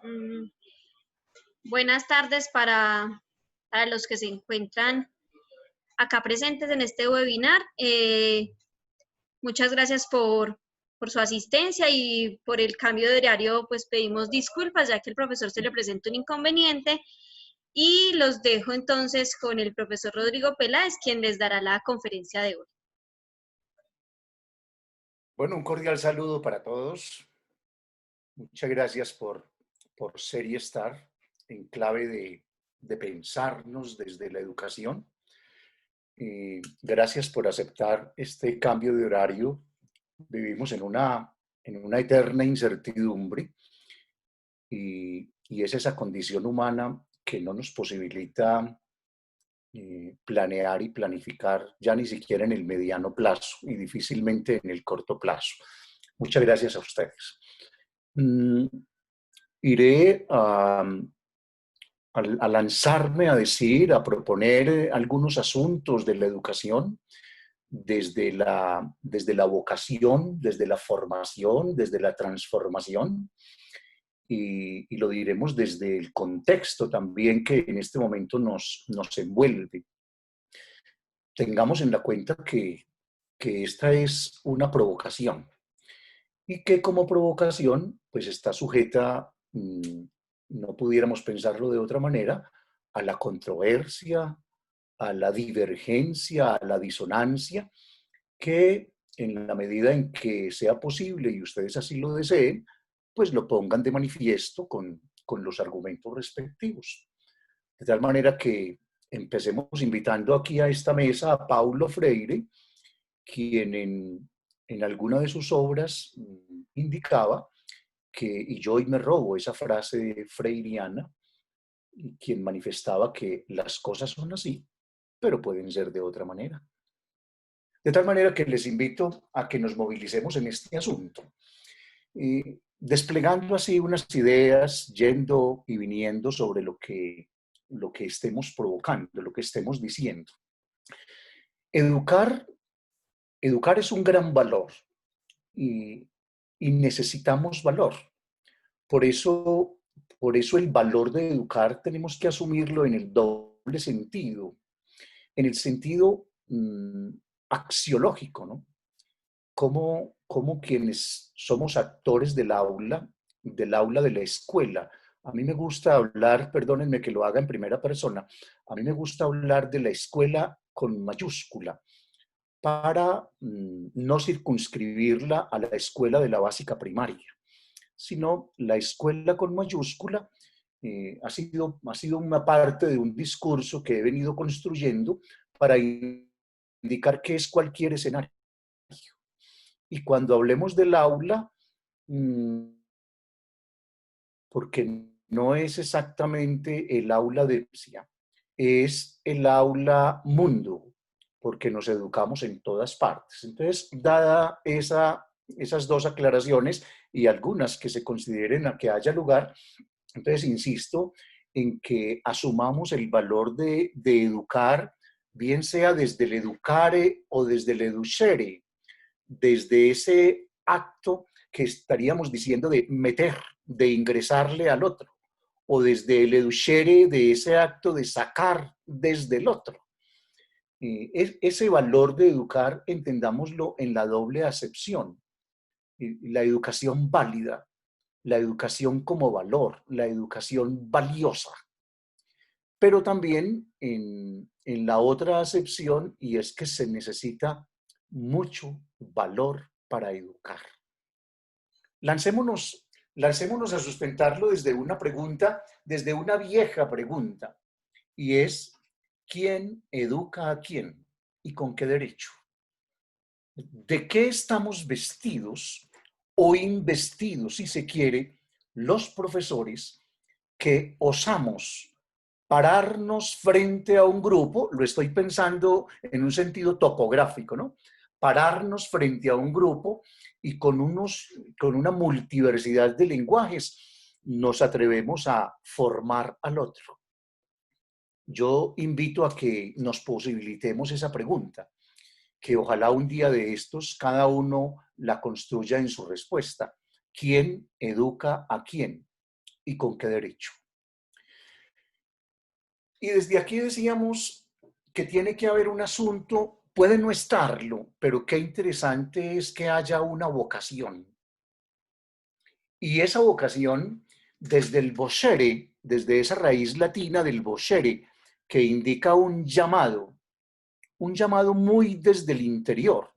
Mm, Buenas tardes para los que se encuentran acá presentes en este webinar. Muchas gracias por su asistencia y por el cambio de horario, pues pedimos disculpas ya que el profesor se le presenta un inconveniente y los dejo entonces con el profesor Rodrigo Peláez, quien les dará la conferencia de hoy. Bueno, un cordial saludo para todos. Muchas gracias por ser y estar en clave de pensarnos desde la educación. Gracias por aceptar este cambio de horario. Vivimos en una eterna incertidumbre y es esa condición humana que no nos posibilita planear y planificar ya ni siquiera en el mediano plazo y difícilmente en el corto plazo. Muchas gracias a ustedes. Mm, Iré a lanzarme a decir, a proponer algunos asuntos de la educación desde la vocación, desde la formación, desde la transformación, y lo diremos desde el contexto también que en este momento nos envuelve. Tengamos en la cuenta que esta es una provocación y que como provocación pues está sujeta, no pudiéramos pensarlo de otra manera, a la controversia, a la divergencia, a la disonancia, que en la medida en que sea posible y ustedes así lo deseen, pues lo pongan de manifiesto con los argumentos respectivos. De tal manera que empecemos invitando aquí a esta mesa a Paulo Freire, quien en alguna de sus obras indicaba que, y yo hoy me robo esa frase freiriana, quien manifestaba que las cosas son así, pero pueden ser de otra manera. De tal manera que les invito a que nos movilicemos en este asunto, desplegando así unas ideas, yendo y viniendo sobre lo que estemos provocando, lo que estemos diciendo. Educar, educar es un gran valor y, y necesitamos valor. Por eso, por eso el valor de educar tenemos que asumirlo en el doble sentido, en el sentido axiológico, ¿no? Como quienes somos actores del aula de la escuela. A mí me gusta hablar, perdónenme que lo haga en primera persona, a mí me gusta hablar de la escuela con mayúscula para no circunscribirla a la escuela de la básica primaria, sino la escuela con mayúscula ha sido una parte de un discurso que he venido construyendo para indicar qué es cualquier escenario. Y cuando hablemos del aula, mm, porque no es exactamente el aula de ciencia, es el aula mundo, porque nos educamos en todas partes. Entonces, dada esas dos aclaraciones y algunas que se consideren a que haya lugar, entonces insisto en que asumamos el valor de educar, bien sea desde el educare o desde el educere, desde ese acto que estaríamos diciendo de meter, de ingresarle al otro, o desde el educere, de ese acto de sacar desde el otro. Ese valor de educar, entendámoslo en la doble acepción, la educación válida, la educación como valor, la educación valiosa, pero también en la otra acepción, y es que se necesita mucho valor para educar. Lancémonos, lancémonos a sustentarlo desde una pregunta, desde una vieja pregunta, y es, ¿quién educa a quién y con qué derecho? ¿De qué estamos vestidos o investidos, si se quiere, los profesores que osamos pararnos frente a un grupo? Lo estoy pensando en un sentido topográfico, ¿no? Pararnos frente a un grupo y con una multiversidad de lenguajes nos atrevemos a formar al otro. Yo invito a que nos posibilitemos esa pregunta, que ojalá un día de estos cada uno la construya en su respuesta. ¿Quién educa a quién y con qué derecho. Y desde aquí decíamos que tiene que haber un asunto, puede no estarlo, pero qué interesante es que haya una vocación. Y esa vocación, desde el vocere, desde esa raíz latina del vocere, que indica un llamado muy desde el interior,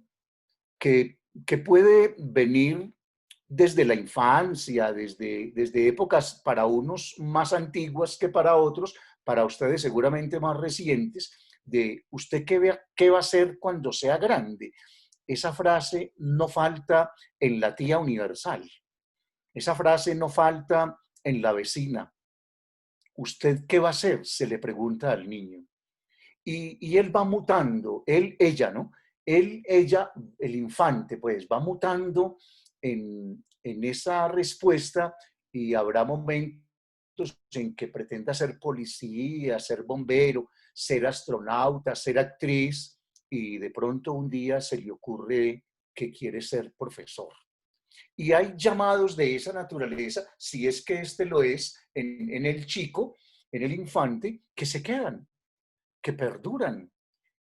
que puede venir desde la infancia, desde épocas para unos más antiguas que para otros, para ustedes seguramente más recientes, de usted qué va a hacer cuando sea grande. Esa frase no falta en la tía universal, esa frase no falta en la vecina. ¿Usted qué va a hacer? Se le pregunta al niño. Y él va mutando, ella, ¿no? Ella, el infante, pues va mutando en esa respuesta y habrá momentos en que pretenda ser policía, ser bombero, ser astronauta, ser actriz y de pronto un día se le ocurre que quiere ser profesor. Y hay llamados de esa naturaleza, si es que este lo es, en el chico, en el infante, que se quedan, que perduran.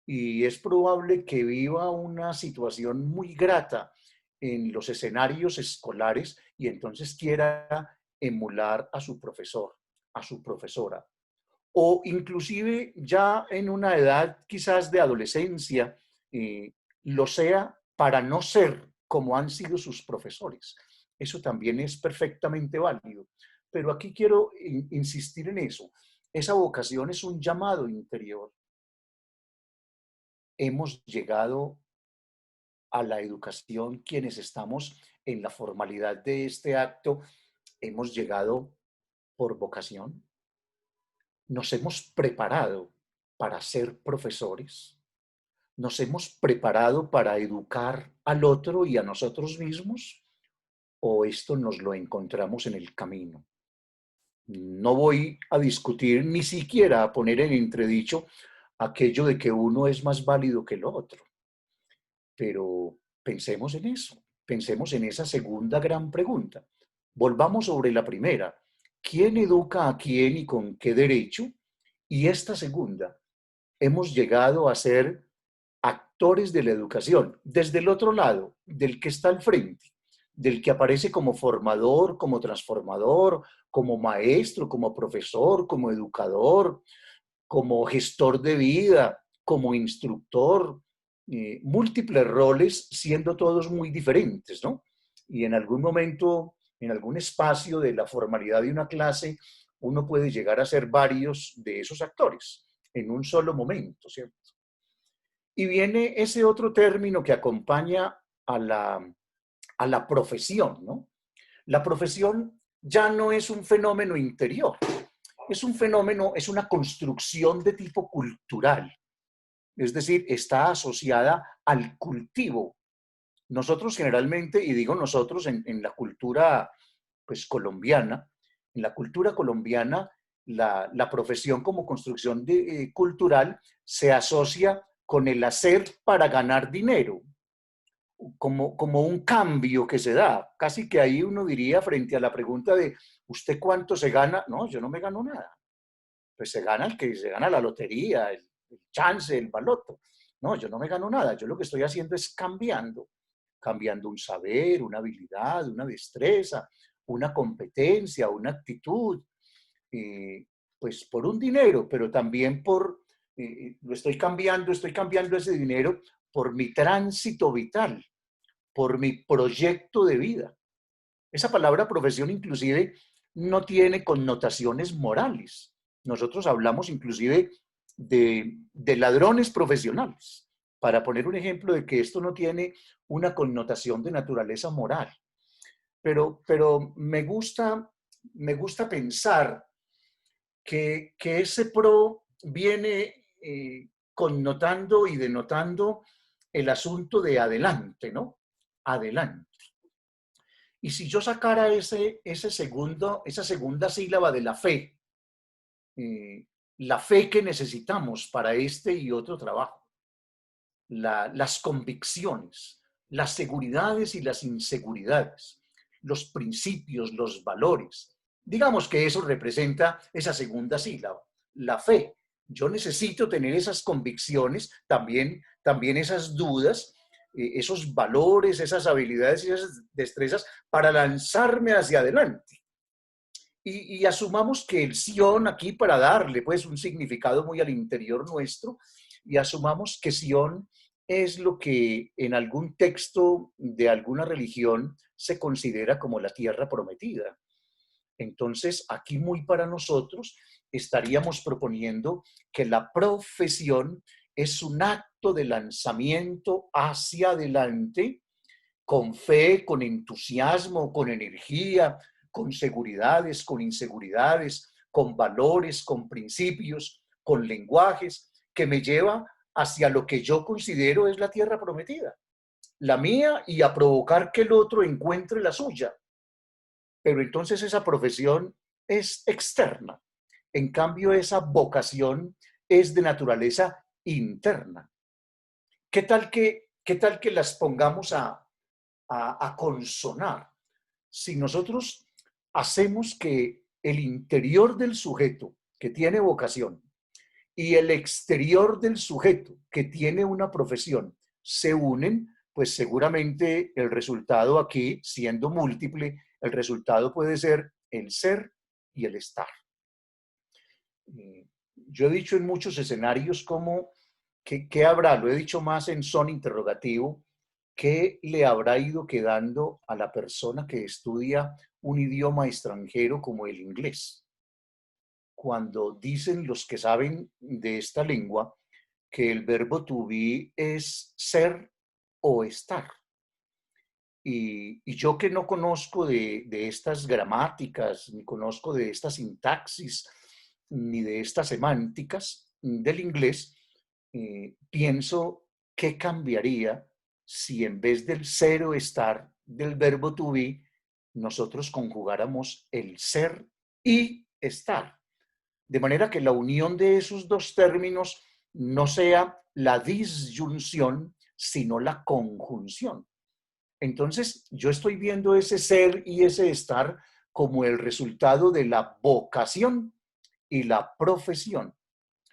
Y es probable que viva una situación muy grata en los escenarios escolares y entonces quiera emular a su profesor, a su profesora. O inclusive ya en una edad quizás de adolescencia, lo sea para no ser como han sido sus profesores. Eso también es perfectamente válido. Pero aquí quiero insistir en eso. Esa vocación es un llamado interior. Hemos llegado a la educación, quienes estamos en la formalidad de este acto, hemos llegado por vocación. Nos hemos preparado para ser profesores. Nos hemos preparado para educar al otro y a nosotros mismos. ¿O esto nos lo encontramos en el camino? No voy a discutir ni siquiera a poner en entredicho aquello de que uno es más válido que el otro. Pero pensemos en eso, pensemos en esa segunda gran pregunta. Volvamos sobre la primera. ¿Quién educa a quién y con qué derecho? Y esta segunda, hemos llegado a ser actores de la educación, desde el otro lado, del que está al frente, del que aparece como formador, como transformador, como maestro, como profesor, como educador, como gestor de vida, como instructor, múltiples roles, siendo todos muy diferentes, ¿no? Y en algún momento, en algún espacio de la formalidad de una clase, uno puede llegar a ser varios de esos actores en un solo momento, ¿cierto? Y viene ese otro término que acompaña a la profesión, ¿no? La profesión ya no es un fenómeno interior, es un fenómeno, es una construcción de tipo cultural, es decir, está asociada al cultivo. Nosotros generalmente, y digo nosotros en la cultura pues, colombiana, en la cultura colombiana, la profesión como construcción cultural se asocia con el hacer para ganar dinero, como un cambio que se da. Casi que ahí uno diría frente a la pregunta de, ¿usted cuánto se gana? No, yo no me gano nada. Pues se gana el que se gana la lotería, el chance, el baloto. No, yo no me gano nada. Yo lo que estoy haciendo es cambiando un saber, una habilidad, una destreza, una competencia, una actitud, eh, pues por un dinero, pero también lo estoy cambiando ese dinero por mi tránsito vital, por mi proyecto de vida. Esa palabra profesión inclusive no tiene connotaciones morales. Nosotros hablamos inclusive de ladrones profesionales, para poner un ejemplo de que esto no tiene una connotación de naturaleza moral. Pero me gusta pensar que ese pro viene connotando y denotando el asunto de adelante, ¿no? Adelante. Y si yo sacara esa segunda sílaba de eh, la fe que necesitamos para este y otro trabajo, las convicciones, las seguridades y las inseguridades, los principios, los valores, Digamos que eso representa esa segunda sílaba, la fe. Yo necesito tener esas convicciones, también esas dudas, esos valores, esas habilidades y esas destrezas para lanzarme hacia adelante. Y asumamos que el Sion aquí, para darle pues un significado muy al interior nuestro, y asumamos que Sion es lo que en algún texto de alguna religión se considera como la tierra prometida. Entonces, aquí muy para nosotros estaríamos proponiendo que la profesión es un acto de lanzamiento hacia adelante, con fe, con entusiasmo, con energía, con seguridades, con inseguridades, con valores, con principios, con lenguajes, que me lleva hacia lo que yo considero es la tierra prometida, la mía, y a provocar que el otro encuentre la suya. Pero entonces esa profesión es externa. En cambio, esa vocación es de naturaleza interna. ¿Qué tal que las pongamos a consonar? Si nosotros hacemos que el interior del sujeto que tiene vocación y el exterior del sujeto que tiene una profesión se unen, pues seguramente el resultado aquí, siendo múltiple, el resultado puede ser el ser y el estar. Yo he dicho en muchos escenarios como ¿qué habrá? Lo he dicho más en son interrogativo. ¿Qué le habrá ido quedando a la persona que estudia un idioma extranjero como el inglés? Cuando dicen los que saben de esta lengua que el verbo to be es ser o estar. Y yo que no conozco de estas gramáticas, ni conozco de esta sintaxis, ni de estas semánticas del inglés, pienso qué cambiaría si en vez del ser o estar del verbo to be, nosotros conjugáramos el ser y estar. De manera que la unión de esos dos términos no sea la disyunción, sino la conjunción. Entonces, yo estoy viendo ese ser y ese estar como el resultado de la vocación y la profesión,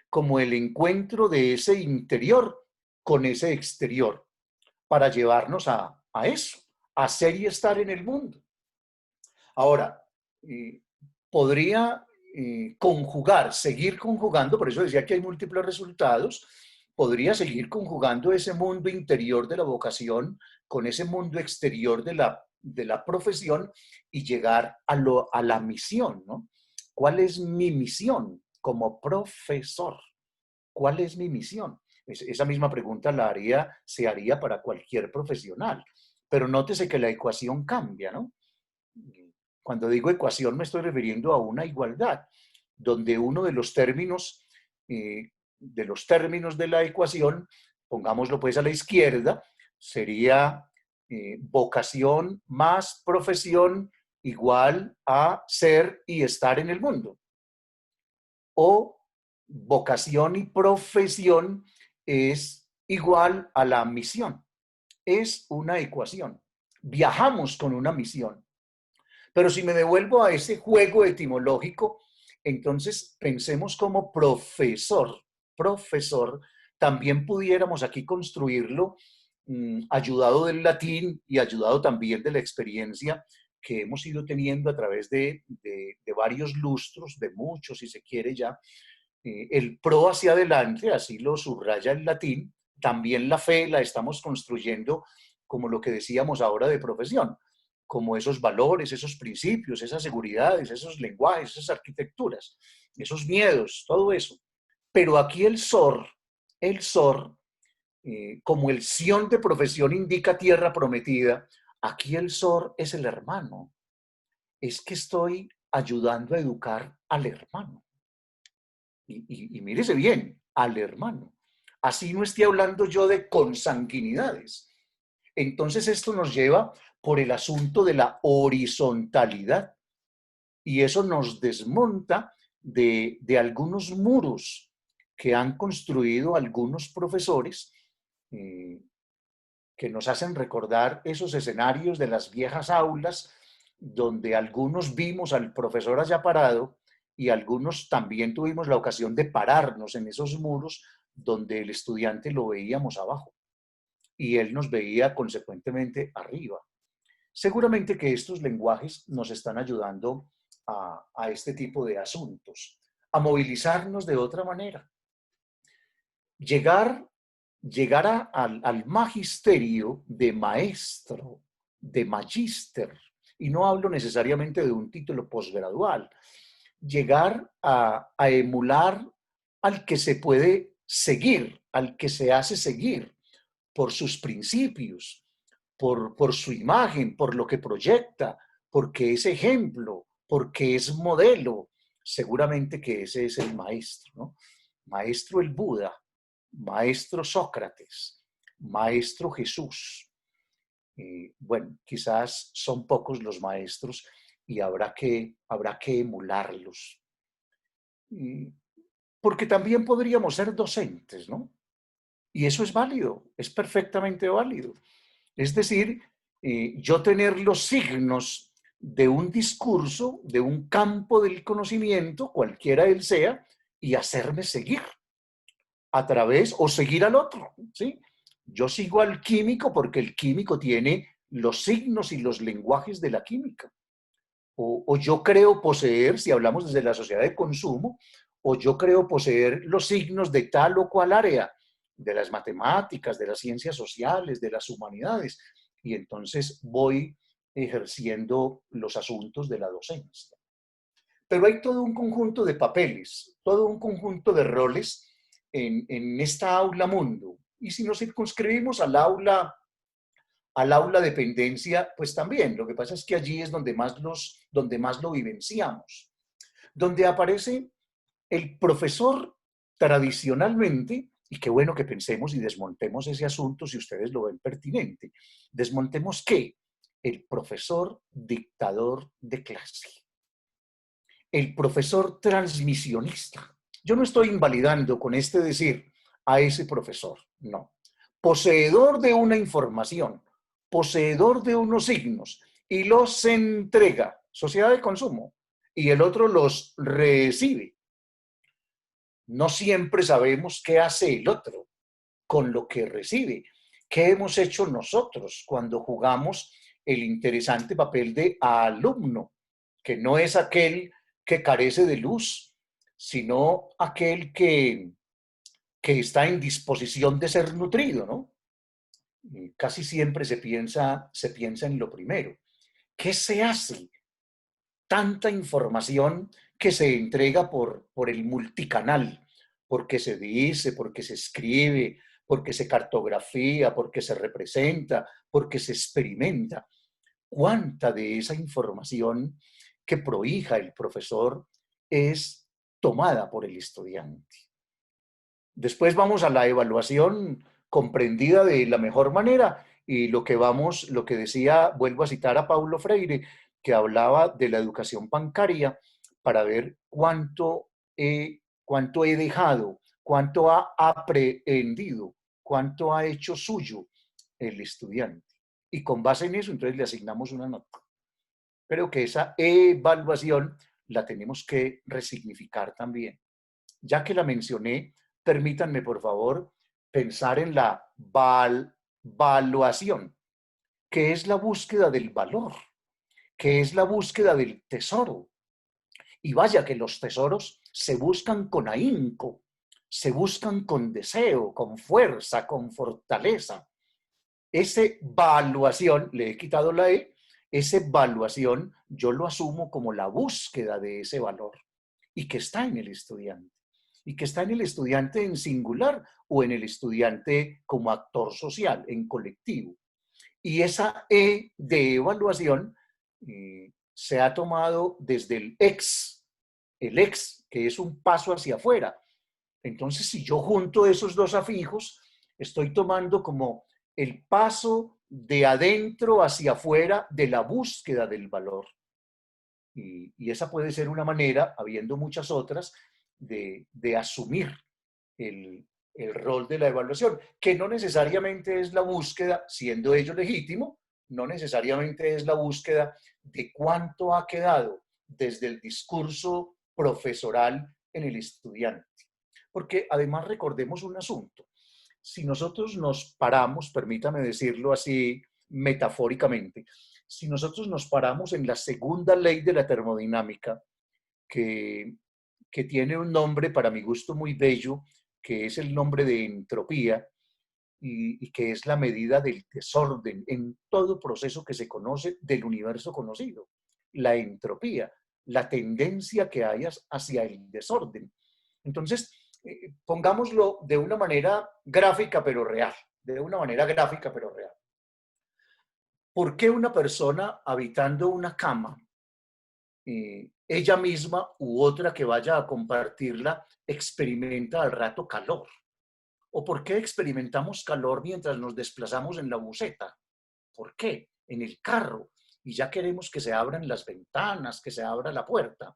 como el encuentro de ese interior con ese exterior, para llevarnos a eso, a ser y estar en el mundo. Ahora, podría conjugar, seguir conjugando, por eso decía que hay múltiples resultados, podría seguir conjugando ese mundo interior de la vocación con ese mundo exterior de la profesión y llegar a la misión, ¿no? ¿Cuál es mi misión como profesor? ¿Cuál es mi misión? Esa misma pregunta se haría para cualquier profesional, pero nótese que la ecuación cambia, ¿no? Cuando digo ecuación me estoy refiriendo a una igualdad, donde uno de los términos de la ecuación, pongámoslo pues a la izquierda, sería vocación más profesión igual a ser y estar en el mundo. O vocación y profesión es igual a la misión. Es una ecuación. Viajamos con una misión. Pero si me devuelvo a ese juego etimológico, entonces pensemos como profesor. Profesor, también pudiéramos aquí construirlo ayudado del latín y ayudado también de la experiencia que hemos ido teniendo a través de varios lustros, de muchos si se quiere ya, el pro hacia adelante, así lo subraya el latín, también la fe la estamos construyendo como lo que decíamos ahora de profesión, como esos valores, esos principios, esas seguridades, esos lenguajes, esas arquitecturas, esos miedos, todo eso. Pero aquí el SOR, como el sion de profesión indica tierra prometida, aquí el SOR es el hermano. Es que estoy ayudando a educar al hermano. Y mírese bien, al hermano. Así no estoy hablando yo de consanguinidades. Entonces esto nos lleva por el asunto de la horizontalidad y eso nos desmonta de algunos muros que han construido algunos profesores que nos hacen recordar esos escenarios de las viejas aulas donde algunos vimos al profesor allá parado y algunos también tuvimos la ocasión de pararnos en esos muros donde el estudiante lo veíamos abajo y él nos veía consecuentemente arriba. Seguramente que estos lenguajes nos están ayudando a este tipo de asuntos, a movilizarnos de otra manera. Llegar al magisterio de maestro, de magíster, y no hablo necesariamente de un título posgradual, llegar a emular al que se puede seguir, al que se hace seguir por sus principios, por su imagen, por lo que proyecta, porque es ejemplo, porque es modelo. Seguramente que ese es el maestro, ¿no? Maestro el Buda, maestro Sócrates, maestro Jesús. Bueno, quizás son pocos los maestros y habrá que emularlos. Porque también podríamos ser docentes, ¿no? Y eso es válido, es perfectamente válido. Es decir, yo tener los signos de un discurso, de un campo del conocimiento, cualquiera él sea, y hacerme seguir a través o seguir al otro, ¿sí? Yo sigo al químico porque el químico tiene los signos y los lenguajes de la química. O yo creo poseer, si hablamos desde la sociedad de consumo, o yo creo poseer los signos de tal o cual área, de las matemáticas, de las ciencias sociales, de las humanidades, y entonces voy ejerciendo los asuntos de la docencia. Pero hay todo un conjunto de papeles, todo un conjunto de roles en esta aula mundo. Y si nos circunscribimos al aula dependencia, pues también. Lo que pasa es que allí es donde más lo vivenciamos. Donde aparece el profesor tradicionalmente, y qué bueno que pensemos y desmontemos ese asunto si ustedes lo ven pertinente. ¿Desmontemos qué? El profesor dictador de clase. El profesor transmisionista. Yo no estoy invalidando con este decir a ese profesor, no. Poseedor de una información, poseedor de unos signos y los entrega, sociedad de consumo, y el otro los recibe. No siempre sabemos qué hace el otro con lo que recibe. ¿Qué hemos hecho nosotros cuando jugamos el interesante papel de alumno? Que no es aquel que carece de luz, sino aquel que está en disposición de ser nutrido, ¿no? Y casi siempre se piensa en lo primero. ¿Qué se hace? Tanta información que se entrega por el multicanal, porque se dice, porque se escribe, porque se cartografía, porque se representa, porque se experimenta. ¿Cuánta de esa información que prohija el profesor es tomada por el estudiante? Después vamos a la evaluación comprendida de la mejor manera y lo que decía, vuelvo a citar a Paulo Freire, que hablaba de la educación bancaria para ver cuánto he dejado, cuánto ha aprehendido, cuánto ha hecho suyo el estudiante. Y con base en eso, entonces le asignamos una nota. Creo que esa evaluación la tenemos que resignificar también. Ya que la mencioné, permítanme, por favor, pensar en la valuación, que es la búsqueda del valor, que es la búsqueda del tesoro. Y vaya que los tesoros se buscan con ahínco, se buscan con deseo, con fuerza, con fortaleza. Esa valuación, le he quitado la E, esa valuación yo lo asumo como la búsqueda de ese valor y que está en el estudiante. Y que está en el estudiante en singular o en el estudiante como actor social, en colectivo. Y esa E de evaluación se ha tomado desde el ex, que es un paso hacia afuera. Entonces, si yo junto esos dos afijos, estoy tomando como el paso de adentro hacia afuera de la búsqueda del valor. Y esa puede ser una manera, habiendo muchas otras, de asumir el rol de la evaluación, que no necesariamente es la búsqueda, siendo ello legítimo, no necesariamente es la búsqueda de cuánto ha quedado desde el discurso profesoral en el estudiante. Porque además recordemos un asunto. Si nosotros nos paramos, permítame decirlo así metafóricamente, si nosotros nos paramos en la segunda ley de la termodinámica, que, que tiene un nombre para mi gusto muy bello, que es el nombre de entropía, y que es la medida del desorden en todo proceso que se conoce del universo conocido. La entropía, la tendencia que hay hacia el desorden. Entonces, pongámoslo de una manera gráfica pero real, de una manera gráfica pero real. ¿Por qué una persona habitando una cama, ella misma u otra que vaya a compartirla, experimenta al rato calor? ¿O por qué experimentamos calor mientras nos desplazamos en la buseta? ¿Por qué? En el carro. Y ya queremos que se abran las ventanas, que se abra la puerta.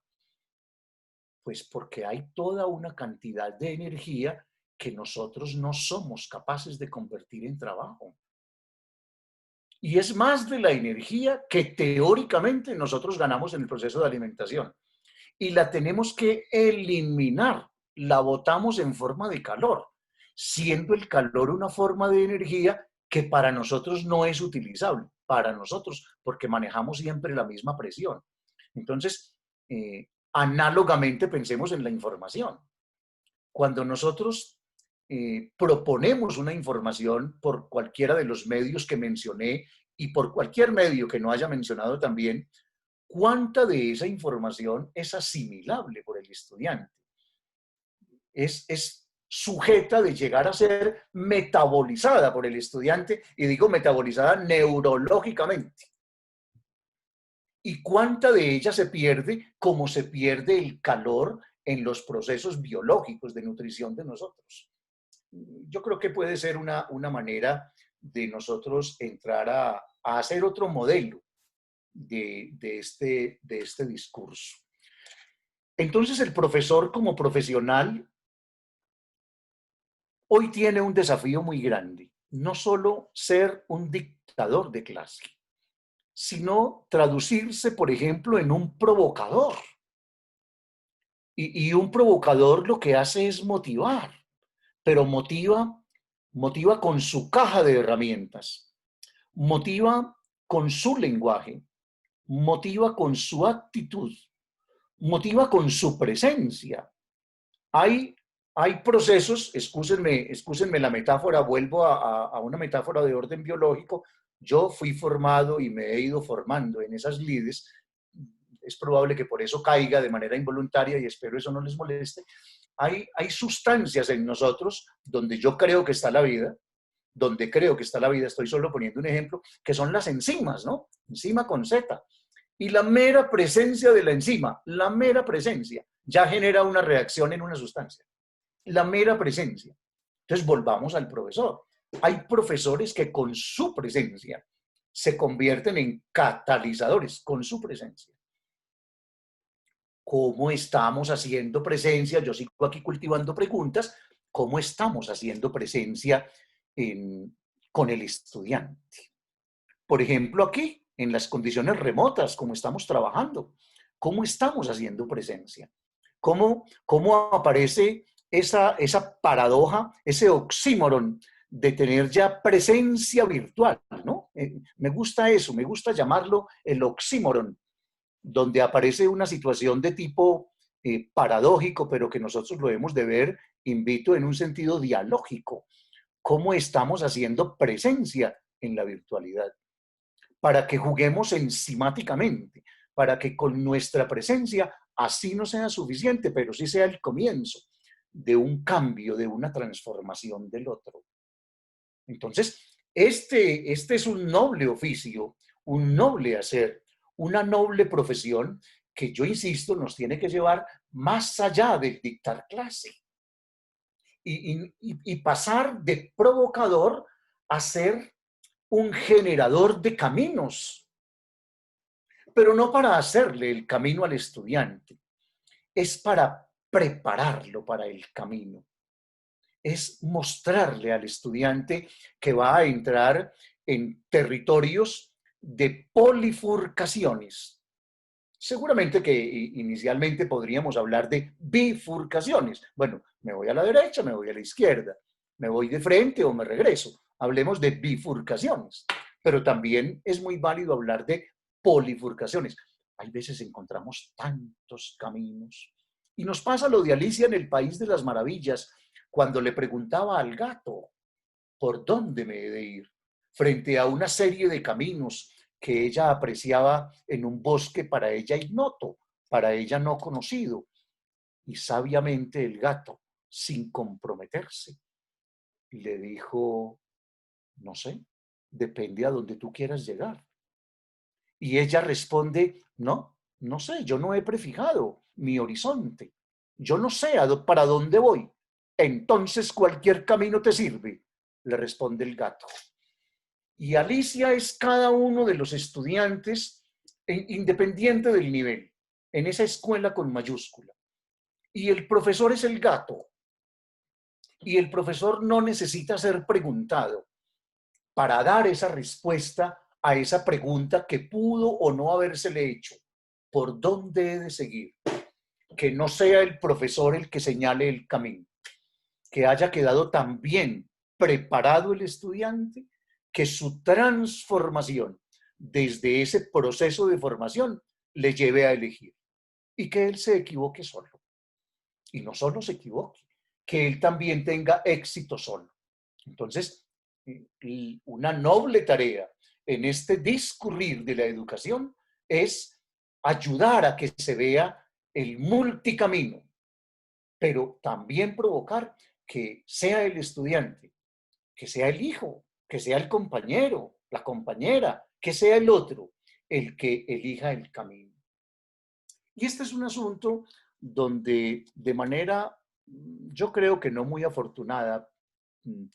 Pues porque hay toda una cantidad de energía que nosotros no somos capaces de convertir en trabajo. Y es más de la energía que teóricamente nosotros ganamos en el proceso de alimentación. Y la tenemos que eliminar. La botamos en forma de calor, siendo el calor una forma de energía que para nosotros no es utilizable, para nosotros, porque manejamos siempre la misma presión. Entonces, análogamente pensemos en la información. Cuando nosotros proponemos una información por cualquiera de los medios que mencioné y por cualquier medio que no haya mencionado también, ¿cuánta de esa información es asimilable por el estudiante? Es sujeta de llegar a ser metabolizada por el estudiante, y digo metabolizada neurológicamente. ¿Y cuánta de ella se pierde como se pierde el calor en los procesos biológicos de nutrición de nosotros? Yo creo que puede ser una manera de nosotros entrar a hacer otro modelo de este discurso. Entonces, el profesor como profesional hoy tiene un desafío muy grande. No solo ser un dictador de clase, sino traducirse, por ejemplo, en un provocador. Y un provocador lo que hace es motivar, pero motiva con su caja de herramientas, motiva con su lenguaje, motiva con su actitud, motiva con su presencia. Hay, hay procesos, excúsenme la metáfora, vuelvo a una metáfora de orden biológico. Yo fui formado y me he ido formando en esas lides. Es probable que por eso caiga de manera involuntaria y espero eso no les moleste. Hay sustancias en nosotros donde yo creo que está la vida, estoy solo poniendo un ejemplo, que son las enzimas, ¿no? Enzima con Z. Y la mera presencia de la enzima, la mera presencia, ya genera una reacción en una sustancia. La mera presencia. Entonces volvamos al profesor. Hay profesores que con su presencia se convierten en catalizadores, con su presencia. ¿Cómo estamos haciendo presencia? Yo sigo aquí cultivando preguntas. ¿Cómo estamos haciendo presencia con el estudiante? Por ejemplo, aquí, en las condiciones remotas, como estamos trabajando, ¿cómo estamos haciendo presencia? ¿Cómo aparece esa paradoja, ese oxímoron de tener ya presencia virtual, ¿no? Me gusta eso, me gusta llamarlo el oxímoron, donde aparece una situación de tipo paradójico, pero que nosotros lo debemos de ver, invito, en un sentido dialógico. ¿Cómo estamos haciendo presencia en la virtualidad? Para que juguemos enzimáticamente, para que con nuestra presencia, así no sea suficiente, pero sí sea el comienzo de un cambio, de una transformación del otro. Entonces, este es un noble oficio, un noble hacer, una noble profesión que, yo insisto, nos tiene que llevar más allá del dictar clase y pasar de provocador a ser un generador de caminos, pero no para hacerle el camino al estudiante, es para prepararlo para el camino, es mostrarle al estudiante que va a entrar en territorios de polifurcaciones. Seguramente que inicialmente podríamos hablar de bifurcaciones. Bueno, me voy a la derecha, me voy a la izquierda, me voy de frente o me regreso. Hablemos de bifurcaciones, pero también es muy válido hablar de polifurcaciones. Hay veces encontramos tantos caminos. Y nos pasa lo de Alicia en el País de las Maravillas, cuando le preguntaba al gato, ¿por dónde me he de ir? Frente a una serie de caminos que ella apreciaba en un bosque para ella ignoto, para ella no conocido. Y sabiamente el gato, sin comprometerse, le dijo, no sé, depende a donde tú quieras llegar. Y ella responde, no, no sé, yo no he prefijado mi horizonte. Yo no sé para dónde voy. Entonces cualquier camino te sirve, le responde el gato. Y Alicia es cada uno de los estudiantes independiente del nivel, en esa escuela con mayúscula. Y el profesor es el gato. Y el profesor no necesita ser preguntado para dar esa respuesta a esa pregunta que pudo o no habérsele hecho. ¿Por dónde he de seguir? Que no sea el profesor el que señale el camino. Que haya quedado tan bien preparado el estudiante que su transformación desde ese proceso de formación le lleve a elegir. Y que él se equivoque solo. Y no solo se equivoque, que él también tenga éxito solo. Entonces, una noble tarea en este discurrir de la educación es ayudar a que se vea el multicamino, pero también provocar que sea el estudiante, que sea el hijo, que sea el compañero, la compañera, que sea el otro, el que elija el camino. Y este es un asunto donde de manera, yo creo que no muy afortunada,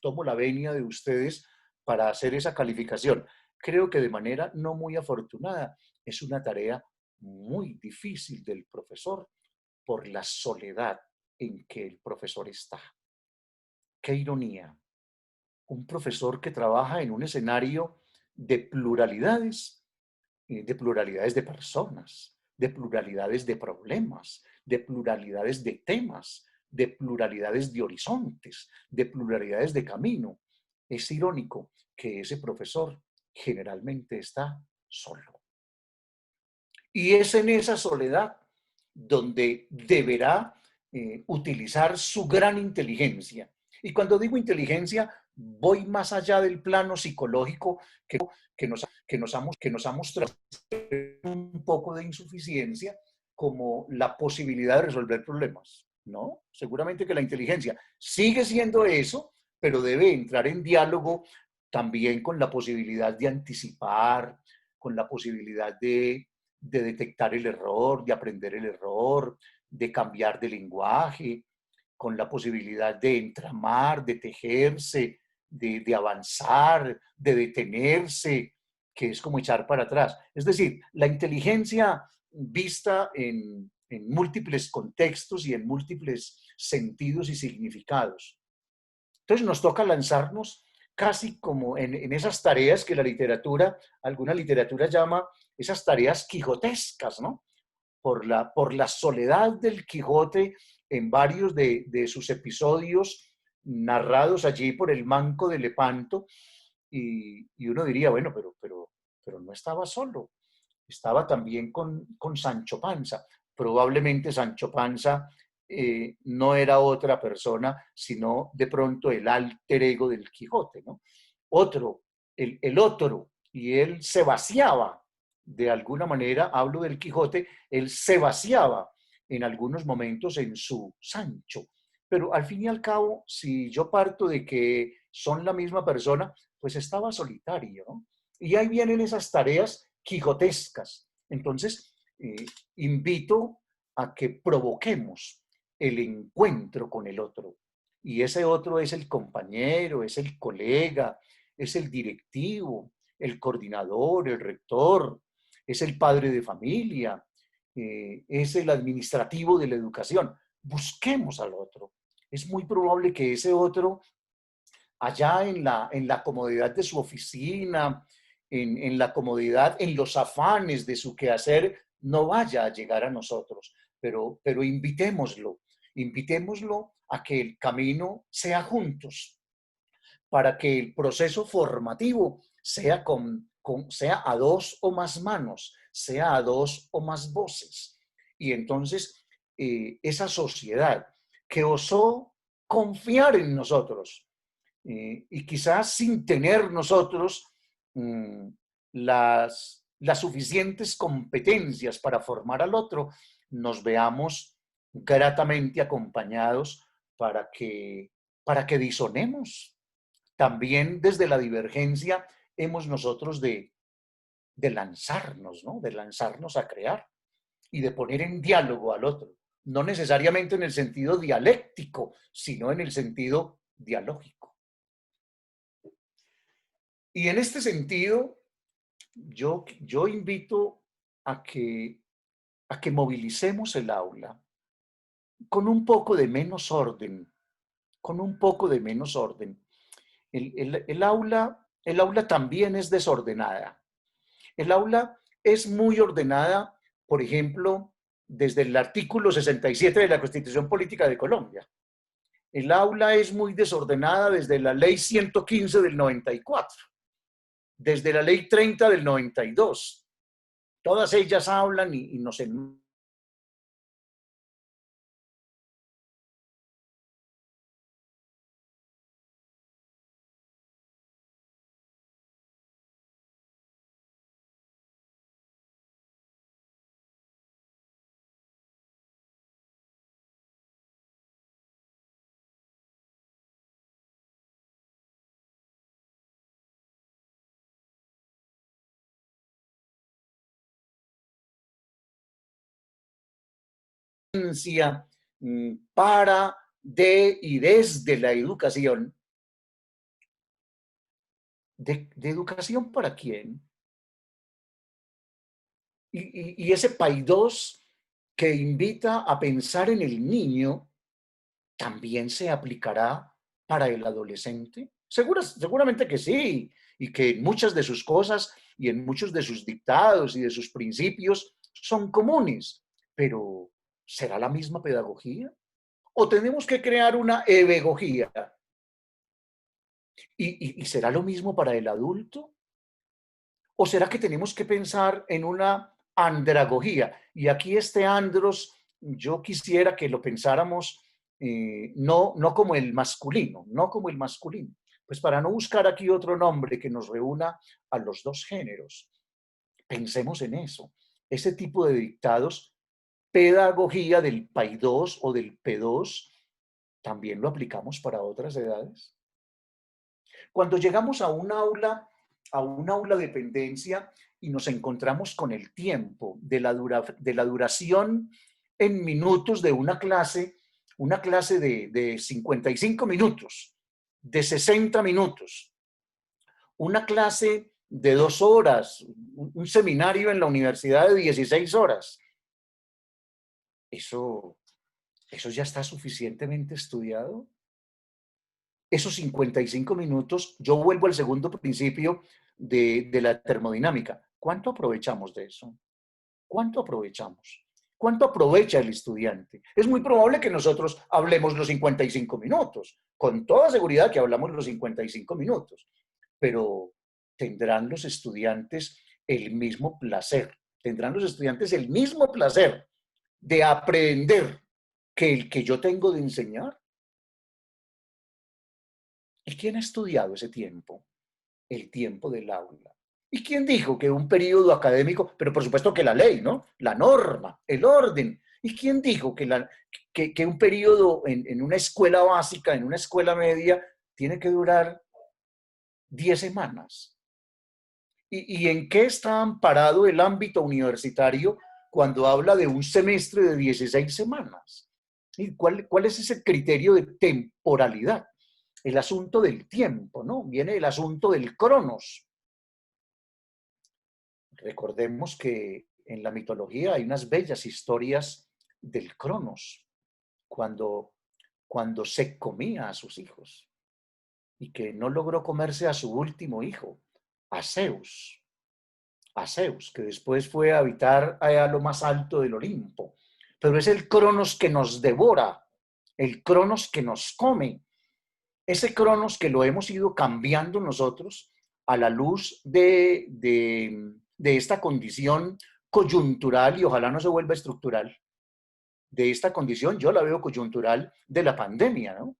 tomo la venia de ustedes para hacer esa calificación. Creo que de manera no muy afortunada es una tarea muy difícil del profesor por la soledad en que el profesor está. Qué ironía. Un profesor que trabaja en un escenario de pluralidades de personas, de pluralidades de problemas, de pluralidades de temas, de pluralidades de horizontes, de pluralidades de camino. Es irónico que ese profesor generalmente está solo. Y es en esa soledad donde deberá utilizar su gran inteligencia. Y cuando digo inteligencia, voy más allá del plano psicológico que nos ha mostrado un poco de insuficiencia como la posibilidad de resolver problemas, ¿no? Seguramente que la inteligencia sigue siendo eso, pero debe entrar en diálogo también con la posibilidad de anticipar, con la posibilidad de detectar el error, de aprender el error, de cambiar de lenguaje, con la posibilidad de entramar, de tejerse, de avanzar, de detenerse, que es como echar para atrás. Es decir, la inteligencia vista en múltiples contextos y en múltiples sentidos y significados. Entonces nos toca lanzarnos casi como en esas tareas que la literatura, alguna literatura llama esas tareas quijotescas, ¿no? Por la soledad del Quijote en varios de sus episodios narrados allí por el manco de Lepanto, y uno diría, bueno, pero no estaba solo, estaba también con Sancho Panza. Probablemente Sancho Panza no era otra persona, sino de pronto el alter ego del Quijote, ¿no? Otro, el otro, y él se vaciaba, de alguna manera, hablo del Quijote, él se vaciaba en algunos momentos en su Sancho. Pero al fin y al cabo, si yo parto de que son la misma persona, pues estaba solitario, ¿no? Y ahí vienen esas tareas quijotescas. Entonces, invito a que provoquemos el encuentro con el otro. Y ese otro es el compañero, es el colega, es el directivo, el coordinador, el rector, es el padre de familia, es el administrativo de la educación. Busquemos al otro. Es muy probable que ese otro, allá en la comodidad de su oficina, en la comodidad, en los afanes de su quehacer, no vaya a llegar a nosotros. Pero invitémoslo a que el camino sea juntos, para que el proceso formativo sea, sea a dos o más manos, sea a dos o más voces. Y entonces esa sociedad que osó confiar en nosotros, y quizás sin tener nosotros mm, las suficientes competencias para formar al otro, nos veamos gratamente acompañados para que disonemos. También desde la divergencia hemos nosotros de lanzarnos, ¿no? De lanzarnos a crear y de poner en diálogo al otro. No necesariamente en el sentido dialéctico, sino en el sentido dialógico. Y en este sentido, yo invito a que movilicemos el aula con un poco de menos orden, con un poco de menos orden. El aula también es desordenada. El aula es muy ordenada, por ejemplo, desde el artículo 67 de la Constitución Política de Colombia. El aula es muy desordenada desde la ley 115 del 94, desde la ley 30 del 92. Todas ellas hablan y nos enuncia para, de y desde la educación. ¿De educación para quién? Y ese paidós que invita a pensar en el niño, ¿también se aplicará para el adolescente? Seguramente que sí, y que en muchas de sus cosas y en muchos de sus dictados y de sus principios son comunes, pero ¿será la misma pedagogía? ¿O tenemos que crear una ebegogía? ¿Y será lo mismo para el adulto? ¿O será que tenemos que pensar en una andragogía? Y aquí este andros, yo quisiera que lo pensáramos no como el masculino, no como el masculino. Pues para no buscar aquí otro nombre que nos reúna a los dos géneros, pensemos en eso. Ese tipo de dictados, pedagogía del PAI2 o del P2, también lo aplicamos para otras edades. Cuando llegamos a un aula de dependencia y nos encontramos con el tiempo de la duración en minutos de una clase de 55 minutos, de 60 minutos, una clase de 2 horas, un seminario en la universidad de 16 horas. ¿Eso ya está suficientemente estudiado? Esos 55 minutos, yo vuelvo al segundo principio de la termodinámica. ¿Cuánto aprovechamos de eso? ¿Cuánto aprovechamos? ¿Cuánto aprovecha el estudiante? Es muy probable que nosotros hablemos los 55 minutos, con toda seguridad que hablamos los 55 minutos, pero ¿tendrán los estudiantes el mismo placer? ¿Tendrán los estudiantes el mismo placer de aprender que el que yo tengo de enseñar? ¿Y quién ha estudiado ese tiempo? El tiempo del aula. ¿Y quién dijo que un periodo académico, pero por supuesto que la ley, ¿no? La norma, el orden. ¿Y quién dijo que un periodo en una escuela básica, en una escuela media, tiene que durar 10 semanas? ¿Y en qué está amparado el ámbito universitario cuando habla de un semestre de 16 semanas? ¿Y cuál es ese criterio de temporalidad? El asunto del tiempo, ¿no? Viene el asunto del cronos. Recordemos que en la mitología hay unas bellas historias del cronos, cuando, cuando se comía a sus hijos y que no logró comerse a su último hijo, a Zeus. a Zeus, que después fue a habitar a lo más alto del Olimpo. Pero es el Cronos que nos devora, el Cronos que nos come, ese Cronos que lo hemos ido cambiando nosotros a la luz de esta condición coyuntural y ojalá no se vuelva estructural, de esta condición, yo la veo coyuntural de la pandemia, ¿no?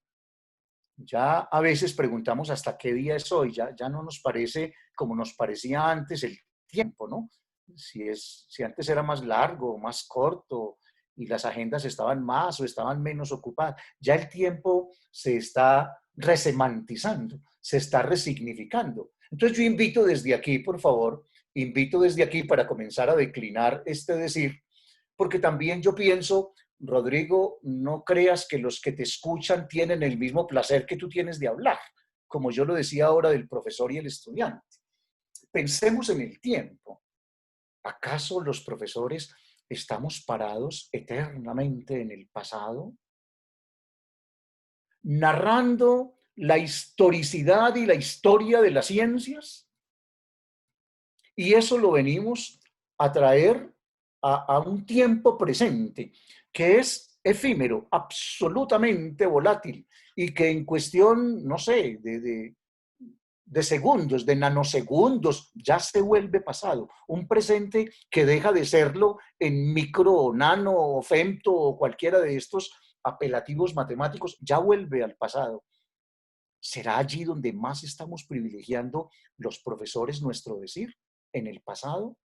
Ya a veces preguntamos hasta qué día es hoy, ya no nos parece como nos parecía antes el tiempo, ¿no? Si antes era más largo o más corto y las agendas estaban más o estaban menos ocupadas, ya el tiempo se está resemantizando, se está resignificando. Entonces yo invito desde aquí, por favor, invito desde aquí para comenzar a declinar este decir, porque también yo pienso, Rodrigo, no creas que los que te escuchan tienen el mismo placer que tú tienes de hablar, como yo lo decía ahora del profesor y el estudiante. Pensemos en el tiempo. ¿Acaso los profesores estamos parados eternamente en el pasado, narrando la historicidad y la historia de las ciencias? Y eso lo venimos a traer a un tiempo presente, que es efímero, absolutamente volátil, y que en cuestión, no sé, de segundos, de nanosegundos, ya se vuelve pasado. Un presente que deja de serlo en micro, nano, femto o cualquiera de estos apelativos matemáticos, ya vuelve al pasado. ¿Será allí donde más estamos privilegiando los profesores nuestro decir? ¿En el pasado?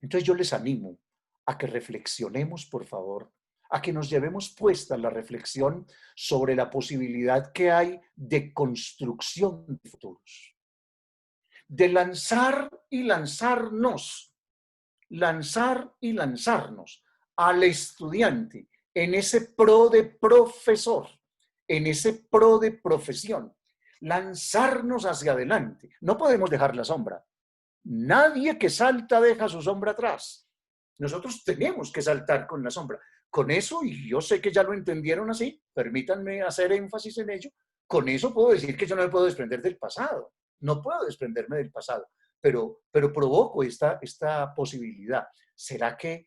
Entonces yo les animo a que reflexionemos, por favor, a que nos llevemos puesta la reflexión sobre la posibilidad que hay de construcción de futuros, de lanzar y lanzarnos al estudiante en ese pro de profesor, en ese pro de profesión, lanzarnos hacia adelante. No podemos dejar la sombra. Nadie que salta deja su sombra atrás. Nosotros tenemos que saltar con la sombra. Con eso, y yo sé que ya lo entendieron así, permítanme hacer énfasis en ello, con eso puedo decir que yo no me puedo desprender del pasado. No puedo desprenderme del pasado, pero provoco esta posibilidad. ¿Será que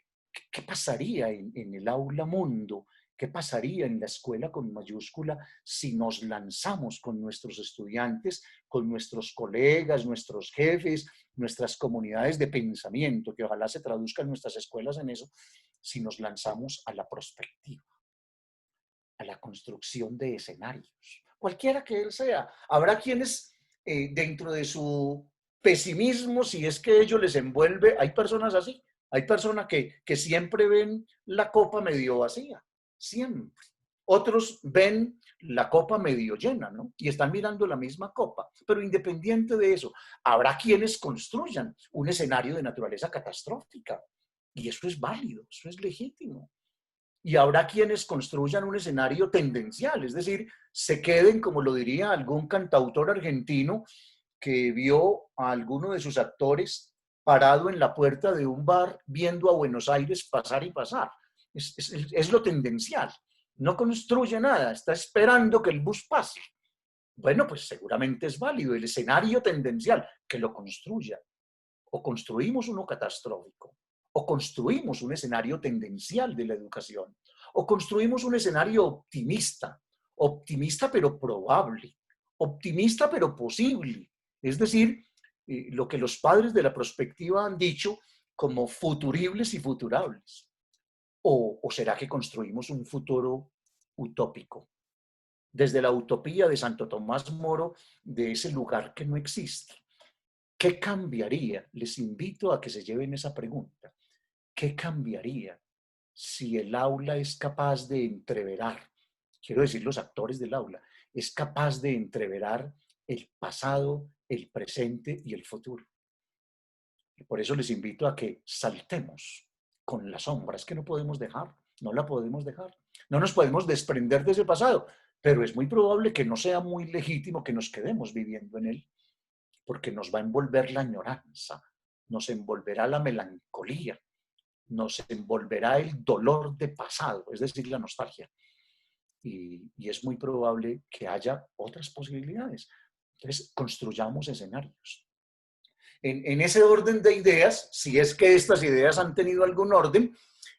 qué pasaría en el aula mundo? ¿Qué pasaría en la escuela con mayúscula si nos lanzamos con nuestros estudiantes, con nuestros colegas, nuestros jefes, nuestras comunidades de pensamiento, que ojalá se traduzcan nuestras escuelas en eso, si nos lanzamos a la prospectiva, a la construcción de escenarios, cualquiera que él sea? Habrá quienes dentro de su pesimismo, si es que ello les envuelve, hay personas así, hay personas que siempre ven la copa medio vacía, siempre. Otros ven la copa medio llena, ¿no? Y están mirando la misma copa. Pero independiente de eso, habrá quienes construyan un escenario de naturaleza catastrófica. Y eso es válido, eso es legítimo. Y habrá quienes construyan un escenario tendencial, es decir, se queden, como lo diría algún cantautor argentino, que vio a alguno de sus actores parado en la puerta de un bar viendo a Buenos Aires pasar y pasar. Es lo tendencial. No construye nada, está esperando que el bus pase. Bueno, pues seguramente es válido el escenario tendencial, que lo construya. O construimos uno catastrófico, o construimos un escenario tendencial de la educación, o construimos un escenario optimista, optimista pero probable, optimista pero posible. Es decir, lo que los padres de la prospectiva han dicho como futuribles y futurables. ¿O será que construimos un futuro utópico? Desde la utopía de Santo Tomás Moro, de ese lugar que no existe. ¿Qué cambiaría? Les invito a que se lleven esa pregunta. ¿Qué cambiaría si el aula es capaz de entreverar, quiero decir los actores del aula, es capaz de entreverar el pasado, el presente y el futuro? Y por eso les invito a que saltemos con la sombra. Es que no podemos dejar, no la podemos dejar. No nos podemos desprender de ese pasado, pero es muy probable que no sea muy legítimo que nos quedemos viviendo en él, porque nos va a envolver la añoranza, nos envolverá la melancolía, nos envolverá el dolor de pasado, es decir, la nostalgia. Y es muy probable que haya otras posibilidades. Entonces, construyamos escenarios. En ese orden de ideas, si es que estas ideas han tenido algún orden,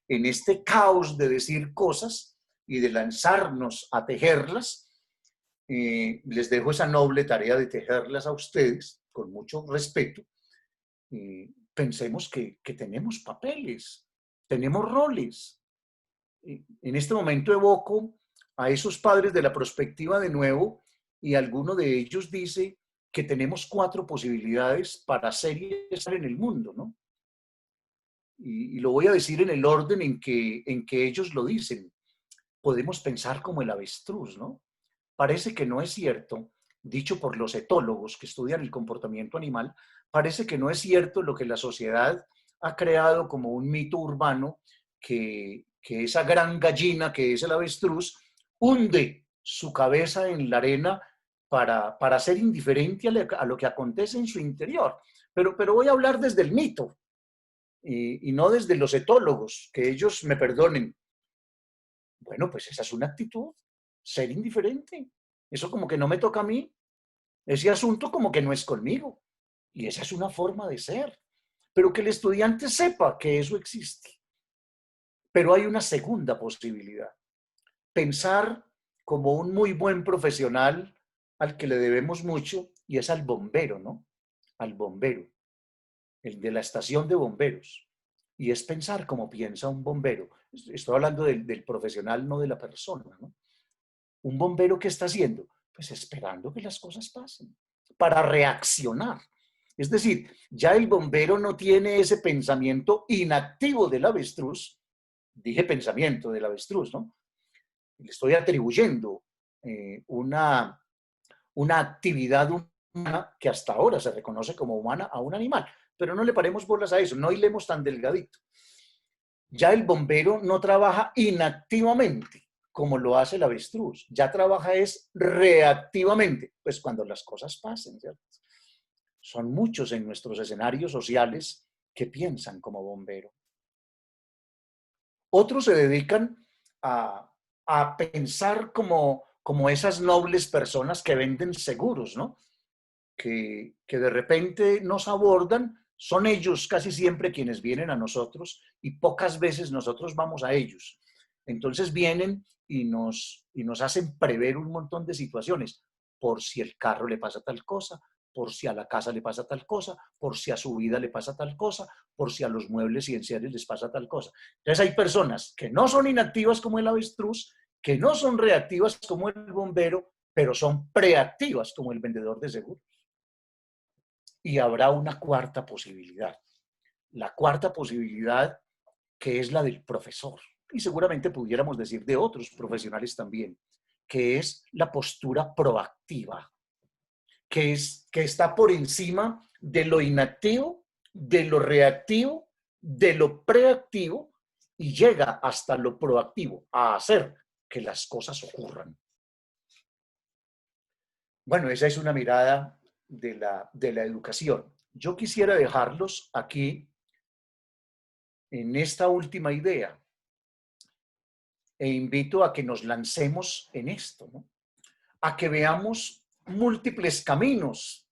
en este caos de decir cosas y de lanzarnos a tejerlas, les dejo esa noble tarea de tejerlas a ustedes con mucho respeto. Pensemos que tenemos papeles, tenemos roles. En este momento evoco a esos padres de la perspectiva de nuevo y alguno de ellos dice que tenemos 4 posibilidades para ser y estar en el mundo, ¿no? Y lo voy a decir en el orden en que ellos lo dicen. Podemos pensar como el avestruz, ¿no? Parece que no es cierto, dicho por los etólogos que estudian el comportamiento animal, parece que no es cierto lo que la sociedad ha creado como un mito urbano, que esa gran gallina que es el avestruz hunde su cabeza en la arena para ser indiferente a lo que acontece en su interior. Pero voy a hablar desde el mito y no desde los etólogos, que ellos me perdonen. Bueno, pues esa es una actitud, ser indiferente. Eso como que no me toca a mí. Ese asunto como que no es conmigo. Y esa es una forma de ser. Pero que el estudiante sepa que eso existe. Pero hay una segunda posibilidad. Pensar como un muy buen profesional al que le debemos mucho, y es al bombero, ¿no? Al bombero, el de la estación de bomberos. Y es pensar como piensa un bombero. Estoy hablando del profesional, no de la persona, ¿no? ¿Un bombero qué está haciendo? Pues esperando que las cosas pasen, para reaccionar. Es decir, ya el bombero no tiene ese pensamiento inactivo del avestruz, dije pensamiento del avestruz, ¿no? Le estoy atribuyendo una actividad humana que hasta ahora se reconoce como humana a un animal, pero no le paremos bolas a eso, no hilemos tan delgadito. Ya el bombero no trabaja inactivamente como lo hace el avestruz, ya trabaja es reactivamente, pues cuando las cosas pasen, ¿cierto? Son muchos en nuestros escenarios sociales que piensan como bombero. Otros se dedican a pensar como esas nobles personas que venden seguros, ¿no? Que de repente nos abordan, son ellos casi siempre quienes vienen a nosotros y pocas veces nosotros vamos a ellos. Entonces vienen y nos hacen prever un montón de situaciones, por si el carro le pasa tal cosa, por si a la casa le pasa tal cosa, por si a su vida le pasa tal cosa, por si a los muebles y enseres les pasa tal cosa. Entonces hay personas que no son inactivas como el avestruz, que no son reactivas como el bombero, pero son preactivas como el vendedor de seguros. Y habrá una cuarta posibilidad. La cuarta posibilidad, que es la del profesor. Y seguramente pudiéramos decir de otros profesionales también, que es la postura proactiva, que está por encima de lo inactivo, de lo reactivo, de lo preactivo y llega hasta lo proactivo, a hacer que las cosas ocurran. Bueno, esa es una mirada de la educación. Yo quisiera dejarlos aquí en esta última idea e invito a que nos lancemos en esto, ¿no? A que veamos múltiples caminos,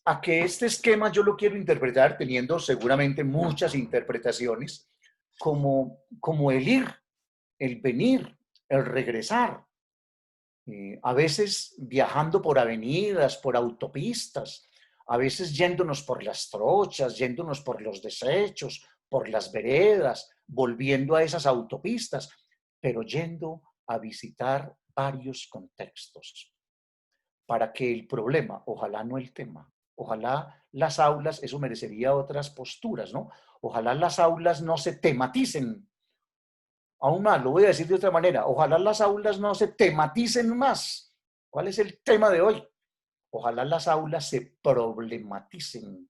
a que este esquema yo lo quiero interpretar teniendo seguramente muchas interpretaciones como el ir, el venir, el regresar, a veces viajando por avenidas, por autopistas, a veces yéndonos por las trochas, yéndonos por los desechos, por las veredas, volviendo a esas autopistas, pero yendo a visitar varios contextos para que el problema, ojalá no el tema, ojalá las aulas, eso merecería otras posturas, ¿no? Ojalá las aulas no se tematicen. Aún más, lo voy a decir de otra manera, ojalá las aulas no se tematicen más. ¿Cuál es el tema de hoy? Ojalá las aulas se problematicen.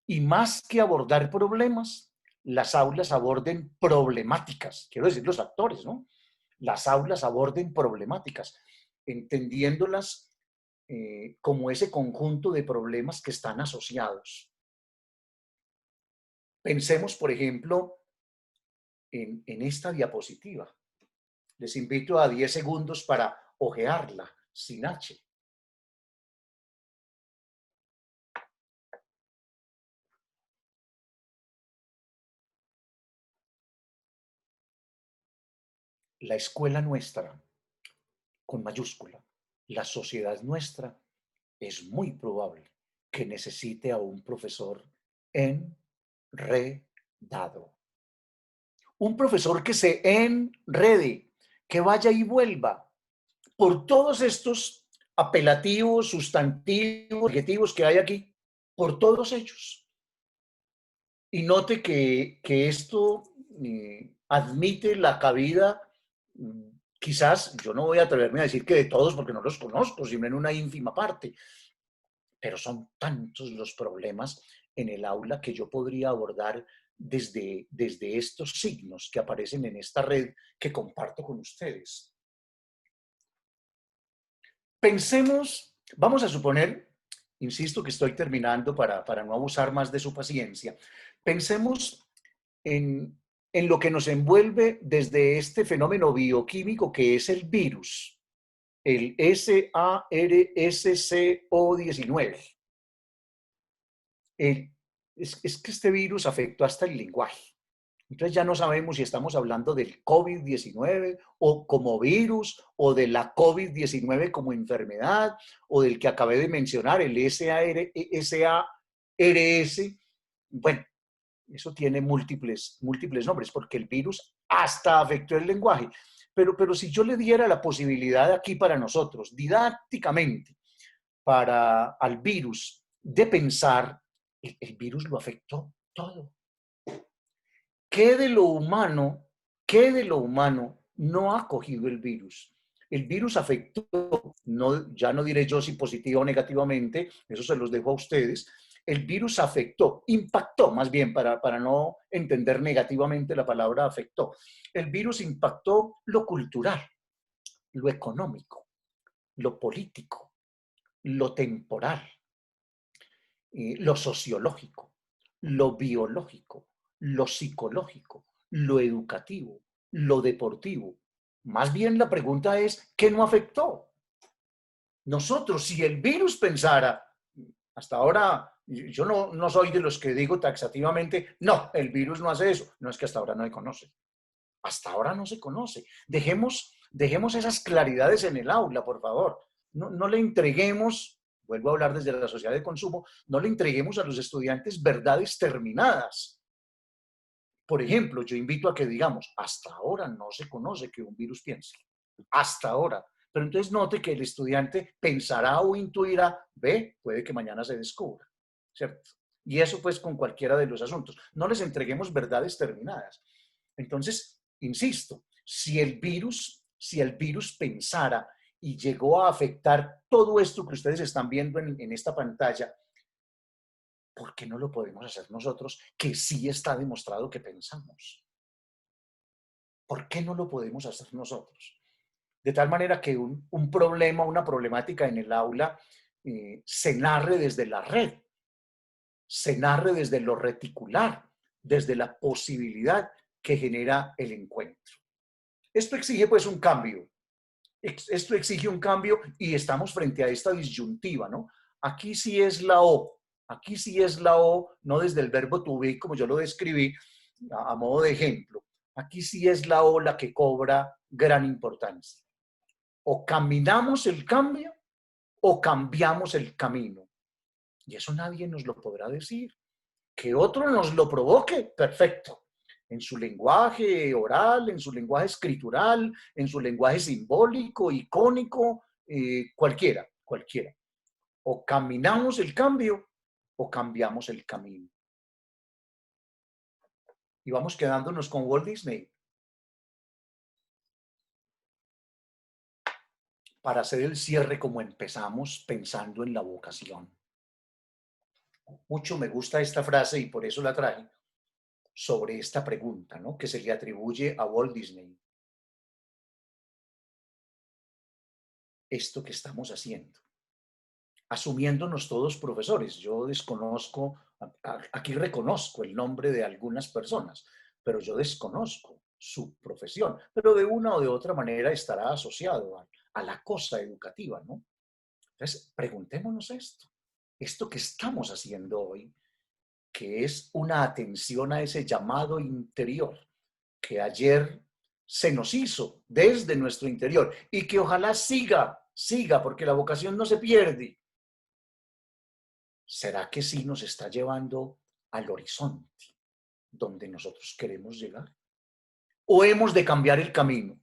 Y más que abordar problemas, las aulas aborden problemáticas. Quiero decir los actores, ¿no? Las aulas aborden problemáticas, entendiéndolas como ese conjunto de problemas que están asociados. Pensemos, por ejemplo, en esta diapositiva. Les invito a 10 segundos para ojearla sin H. la escuela nuestra, con mayúscula, la sociedad nuestra, es muy probable que necesite a un profesor enredado. Un profesor que se enrede, que vaya y vuelva por todos estos apelativos, sustantivos, adjetivos que hay aquí, por todos ellos. Y note que esto admite la cabida, quizás, yo no voy a atreverme a decir que de todos, porque no los conozco, sino en una ínfima parte, pero son tantos los problemas en el aula que yo podría abordar desde estos signos que aparecen en esta red que comparto con ustedes. Pensemos, vamos a suponer, insisto que estoy terminando para no abusar más de su paciencia, pensemos en lo que nos envuelve desde este fenómeno bioquímico que es el virus, el SARS-CoV-19. Es que este virus afectó hasta el lenguaje. Entonces ya no sabemos si estamos hablando del COVID-19 o como virus, o de la COVID-19 como enfermedad, o del que acabé de mencionar, el SARS. Bueno, eso tiene múltiples nombres, porque el virus hasta afectó el lenguaje. Pero si yo le diera la posibilidad aquí para nosotros, didácticamente, al virus de pensar, el virus lo afectó todo. ¿Qué de lo humano, no ha cogido el virus? El virus afectó, ya no diré yo si positivo o negativamente, eso se los dejo a ustedes. El virus afectó, impactó más bien, para no entender negativamente la palabra afectó. El virus impactó lo cultural, lo económico, lo político, lo temporal, lo sociológico, lo biológico, lo psicológico, lo educativo, lo deportivo. Más bien la pregunta es, ¿qué no afectó? Nosotros, si el virus pensara, hasta ahora yo no soy de los que digo taxativamente, no, el virus no hace eso. No, es que hasta ahora no se conoce. Hasta ahora no se conoce. Dejemos esas claridades en el aula, por favor. No le entreguemos, vuelvo a hablar desde la sociedad de consumo, no le entreguemos a los estudiantes verdades terminadas. Por ejemplo, yo invito a que digamos, hasta ahora no se conoce que un virus piense. Hasta ahora. Pero entonces note que el estudiante pensará o intuirá, puede que mañana se descubra, ¿cierto? Y eso pues con cualquiera de los asuntos. No les entreguemos verdades terminadas. Entonces, insisto, si el virus pensara y llegó a afectar todo esto que ustedes están viendo en esta pantalla, ¿por qué no lo podemos hacer nosotros, que sí está demostrado que pensamos? ¿Por qué no lo podemos hacer nosotros? De tal manera que un problema, una problemática en el aula se narre desde la red, se narre desde lo reticular, desde la posibilidad que genera el encuentro. Esto exige pues un cambio. Esto exige un cambio y estamos frente a esta disyuntiva, ¿no? Aquí sí es la O, aquí sí es la O, no desde el verbo to be, como yo lo describí a modo de ejemplo. Aquí sí es la O la que cobra gran importancia. O caminamos el cambio o cambiamos el camino. Y eso nadie nos lo podrá decir. Que otro nos lo provoque, perfecto. En su lenguaje oral, en su lenguaje escritural, en su lenguaje simbólico, icónico, cualquiera. O caminamos el cambio o cambiamos el camino. Y vamos quedándonos con Walt Disney. Para hacer el cierre como empezamos, pensando en la vocación. Mucho me gusta esta frase y por eso la traje, sobre esta pregunta, ¿no?, que se le atribuye a Walt Disney. Esto que estamos haciendo, asumiéndonos todos profesores. Yo desconozco, aquí reconozco el nombre de algunas personas, pero yo desconozco su profesión, pero de una o de otra manera estará asociado a la cosa educativa, ¿no? Entonces, preguntémonos esto que estamos haciendo hoy, que es una atención a ese llamado interior que ayer se nos hizo desde nuestro interior y que ojalá siga, porque la vocación no se pierde. ¿Será que sí nos está llevando al horizonte donde nosotros queremos llegar? ¿O hemos de cambiar el camino?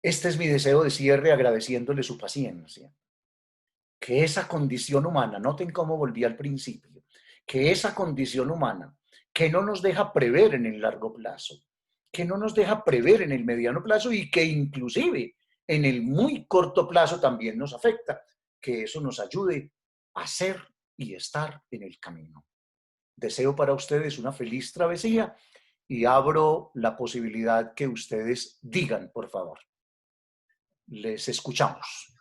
Este es mi deseo de cierre, agradeciéndole su paciencia. Que esa condición humana, noten cómo volví al principio, que esa condición humana que no nos deja prever en el largo plazo, que no nos deja prever en el mediano plazo y que inclusive en el muy corto plazo también nos afecta, que eso nos ayude a ser y estar en el camino. Deseo para ustedes una feliz travesía y abro la posibilidad que ustedes digan, por favor. Les escuchamos.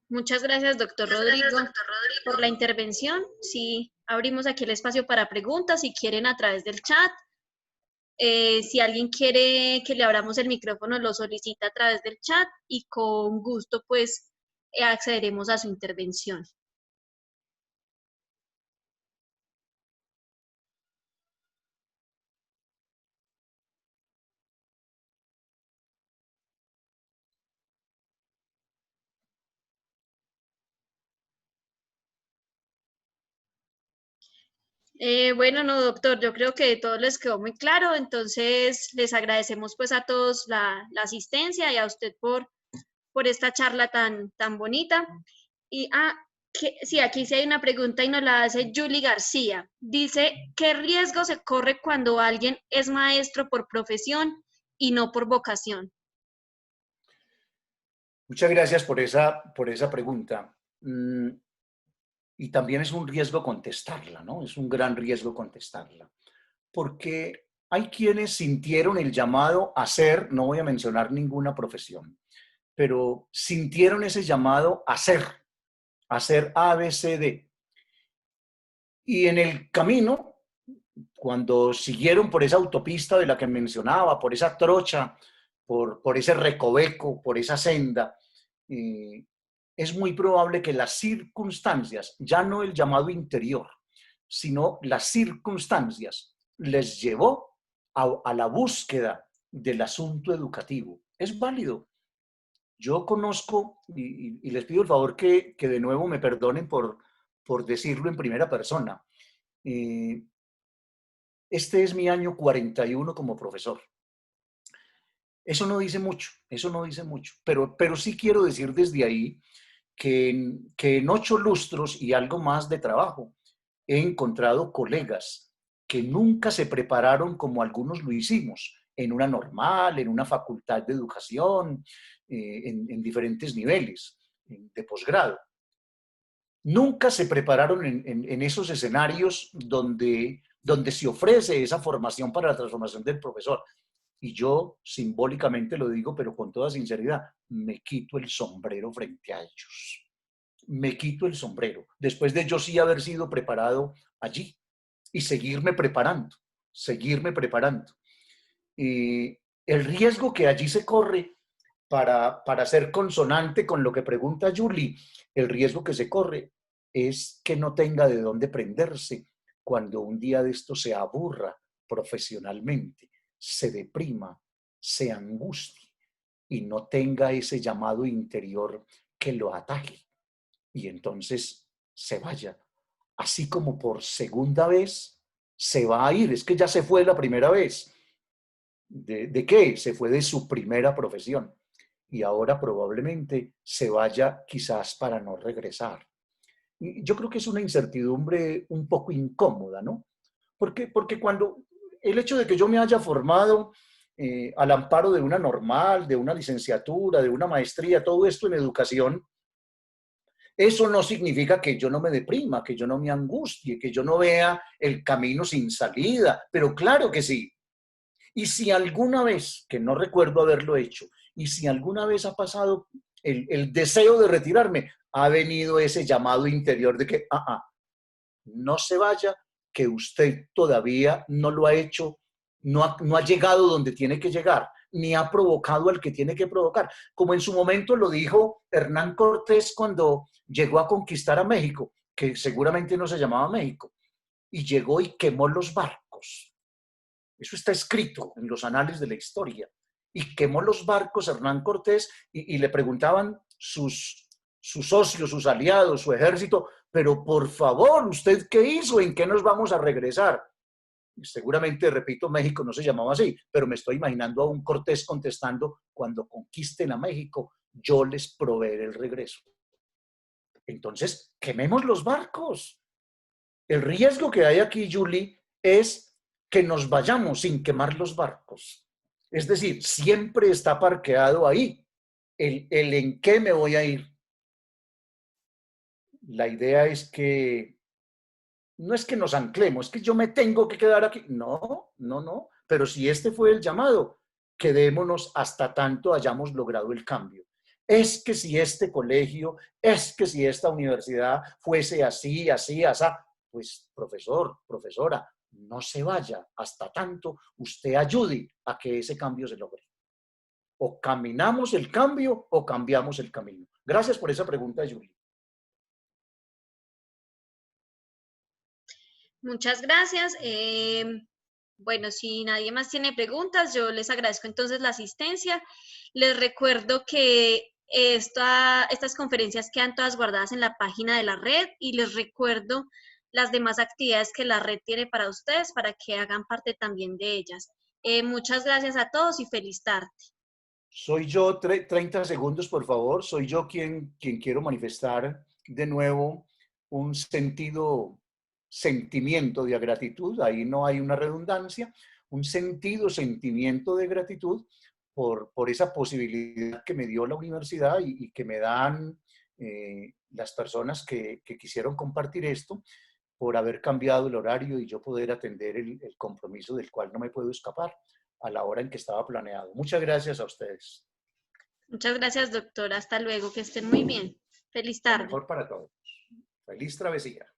Muchas gracias, doctor Rodrigo, por la intervención. Sí, abrimos aquí el espacio para preguntas, si quieren a través del chat. Si alguien quiere que le abramos el micrófono, lo solicita a través del chat y con gusto, pues, accederemos a su intervención. Bueno, no, doctor, yo creo que todo les quedó muy claro, entonces les agradecemos pues a todos la asistencia y a usted por esta charla tan bonita. Y sí, aquí sí hay una pregunta y nos la hace Julie García. Dice, ¿qué riesgo se corre cuando alguien es maestro por profesión y no por vocación? Muchas gracias por esa pregunta. Y también es un riesgo contestarla, ¿no? Es un gran riesgo contestarla. Porque hay quienes sintieron el llamado a ser, no voy a mencionar ninguna profesión, pero sintieron ese llamado a ser A, B, C, D. Y en el camino, cuando siguieron por esa autopista de la que mencionaba, por esa trocha, por ese recoveco, por esa senda, es muy probable que las circunstancias, ya no el llamado interior, sino las circunstancias, les llevó a la búsqueda del asunto educativo. Es válido. Yo conozco, y les pido el favor que de nuevo me perdonen por decirlo en primera persona. Este es mi año 41 como profesor. Eso no dice mucho, pero sí quiero decir desde ahí que en 8 lustros y algo más de trabajo he encontrado colegas que nunca se prepararon como algunos lo hicimos, en una normal, en una facultad de educación, en diferentes niveles de posgrado. Nunca se prepararon en esos escenarios donde se ofrece esa formación para la transformación del profesor. Y yo simbólicamente lo digo, pero con toda sinceridad, me quito el sombrero frente a ellos. Me quito el sombrero, después de yo sí haber sido preparado allí y seguirme preparando, seguirme preparando. El riesgo que allí se corre para ser consonante con lo que pregunta Julie, el riesgo que se corre es que no tenga de dónde prenderse cuando un día de esto se aburra profesionalmente, se deprima, se angustie y no tenga ese llamado interior que lo ataje y entonces se vaya. Así como por segunda vez se va a ir, es que ya se fue la primera vez. ¿De qué? Se fue de su primera profesión y ahora probablemente se vaya quizás para no regresar. Y yo creo que es una incertidumbre un poco incómoda, ¿no? Porque cuando el hecho de que yo me haya formado al amparo de una normal, de una licenciatura, de una maestría, todo esto en educación, eso no significa que yo no me deprima, que yo no me angustie, que yo no vea el camino sin salida, pero claro que sí. Y si alguna vez, que no recuerdo haberlo hecho, y si alguna vez ha pasado el deseo de retirarme, ha venido ese llamado interior de que, no se vaya, que usted todavía no lo ha hecho, no ha llegado donde tiene que llegar, ni ha provocado al que tiene que provocar. Como en su momento lo dijo Hernán Cortés cuando llegó a conquistar a México, que seguramente no se llamaba México, y llegó y quemó los barcos. Eso está escrito en los anales de la historia. Y quemó los barcos Hernán Cortés y le preguntaban sus socios, sus aliados, su ejército, pero por favor, ¿usted qué hizo? ¿En qué nos vamos a regresar? Seguramente, repito, México no se llamaba así, pero me estoy imaginando a un Cortés contestando, cuando conquisten a México, yo les proveeré el regreso. Entonces, quememos los barcos. El riesgo que hay aquí, Julie, es que nos vayamos sin quemar los barcos. Es decir, siempre está parqueado ahí el en qué me voy a ir. La idea es que no es que nos anclemos, es que yo me tengo que quedar aquí. No, no, no. Pero si este fue el llamado, quedémonos hasta tanto hayamos logrado el cambio. Es que si este colegio, es que si esta universidad fuese así, así, así, pues profesor, profesora, no se vaya hasta tanto usted ayude a que ese cambio se logre. O caminamos el cambio o cambiamos el camino. Gracias por esa pregunta, Julie. Muchas gracias. Bueno, si nadie más tiene preguntas, yo les agradezco entonces la asistencia. Les recuerdo que estas conferencias quedan todas guardadas en la página de la red y les recuerdo las demás actividades que la red tiene para ustedes para que hagan parte también de ellas. Muchas gracias a todos y feliz tarde. Soy yo, 30 segundos, por favor. Soy yo quien quiero manifestar de nuevo un sentimiento de gratitud. Ahí no hay una redundancia. Un sentimiento de gratitud por esa posibilidad que me dio la universidad y que me dan las personas que quisieron compartir esto, por haber cambiado el horario y yo poder atender el compromiso del cual no me puedo escapar a la hora en que estaba planeado. Muchas gracias a ustedes. Muchas gracias, doctora. Hasta luego. Que estén muy bien. Feliz tarde. Lo mejor para todos. Feliz travesía.